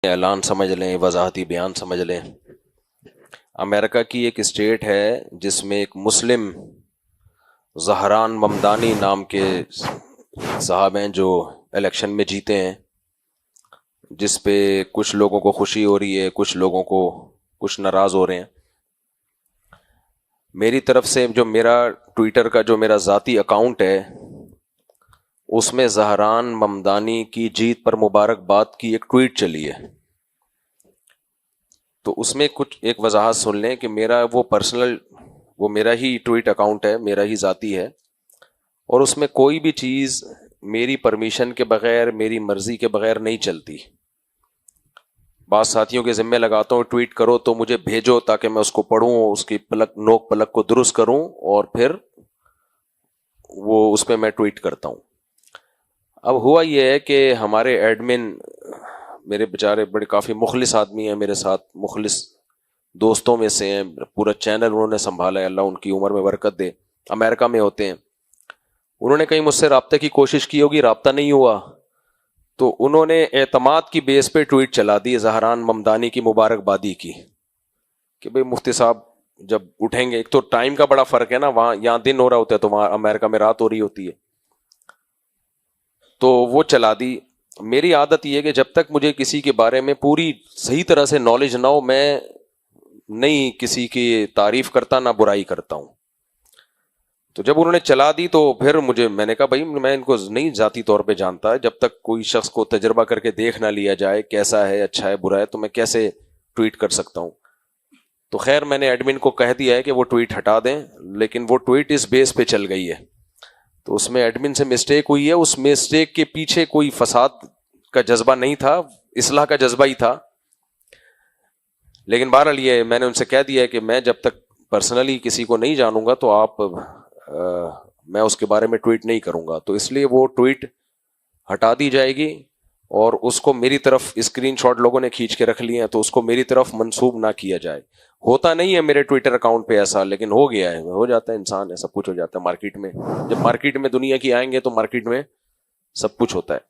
اعلان سمجھ لیں، وضاحتی بیان سمجھ لیں۔ امریکہ کی ایک اسٹیٹ ہے جس میں ایک مسلم زہران ممدانی نام کے صاحب ہیں جو الیکشن میں جیتے ہیں، جس پہ کچھ لوگوں کو خوشی ہو رہی ہے، کچھ لوگوں کو کچھ ناراض ہو رہے ہیں۔ میری طرف سے جو میرا ٹویٹر کا جو میرا ذاتی اکاؤنٹ ہے، اس میں زہران ممدانی کی جیت پر مبارکباد کی ایک ٹویٹ چلی ہے۔ تو اس میں کچھ ایک وضاحت سن لیں کہ میرا وہ پرسنل، وہ میرا ہی ٹویٹ اکاؤنٹ ہے، میرا ہی ذاتی ہے، اور اس میں کوئی بھی چیز میری پرمیشن کے بغیر، میری مرضی کے بغیر نہیں چلتی۔ بعض ساتھیوں کے ذمہ لگاتا ہوں ٹویٹ کرو تو مجھے بھیجو تاکہ میں اس کو پڑھوں، اس کی نوک پلک کو درست کروں، اور پھر وہ اس پہ میں ٹویٹ کرتا ہوں۔ اب ہوا یہ ہے کہ ہمارے ایڈمن میرے بیچارے بڑے کافی مخلص آدمی ہیں، میرے ساتھ مخلص دوستوں میں سے ہیں، پورا چینل انہوں نے سنبھالا ہے، اللہ ان کی عمر میں برکت دے۔ امریکہ میں ہوتے ہیں، انہوں نے کہیں مجھ سے رابطے کی کوشش کی ہوگی، رابطہ نہیں ہوا، تو انہوں نے اعتماد کی بیس پہ ٹویٹ چلا دی زہران ممدانی کی مبارکبادی کی کہ بھئی مفتی صاحب جب اٹھیں گے، ایک تو ٹائم کا بڑا فرق ہے نا، وہاں یہاں دن ہو رہا ہوتا ہے تو وہاں امریکہ میں رات ہو رہی ہوتی ہے، تو وہ چلا دی۔ میری عادت یہ ہے کہ جب تک مجھے کسی کے بارے میں پوری صحیح طرح سے نالج نہ ہو، میں نہیں کسی کی تعریف کرتا نہ برائی کرتا ہوں۔ تو جب انہوں نے چلا دی تو پھر میں نے کہا بھائی میں ان کو نہیں ذاتی طور پہ جانتا، جب تک کوئی شخص کو تجربہ کر کے دیکھ نہ لیا جائے کیسا ہے، اچھا ہے برا ہے، تو میں کیسے ٹویٹ کر سکتا ہوں۔ تو خیر میں نے ایڈمن کو کہہ دیا ہے کہ وہ ٹویٹ ہٹا دیں، لیکن وہ ٹویٹ اس بیس پہ چل گئی ہے، تو اس میں ایڈمن سے مسٹیک ہوئی ہے، اس مسٹیک کے پیچھے کوئی فساد کا جذبہ نہیں تھا، اصلاح کا جذبہ ہی تھا۔ لیکن بہرحال یہ میں نے ان سے کہہ دیا ہے کہ میں جب تک پرسنلی کسی کو نہیں جانوں گا تو میں اس کے بارے میں ٹویٹ نہیں کروں گا، تو اس لیے وہ ٹویٹ ہٹا دی جائے گی، اور اس کو میری طرف اسکرین شاٹ لوگوں نے کھینچ کے رکھ لیے ہیں تو اس کو میری طرف منسوب نہ کیا جائے۔ ہوتا نہیں ہے میرے ٹویٹر اکاؤنٹ پہ ایسا، لیکن ہو گیا ہے، ہو جاتا ہے انسان ہے، سب کچھ ہو جاتا ہے مارکیٹ میں، جب مارکیٹ میں دنیا کی آئیں گے تو مارکیٹ میں سب کچھ ہوتا ہے۔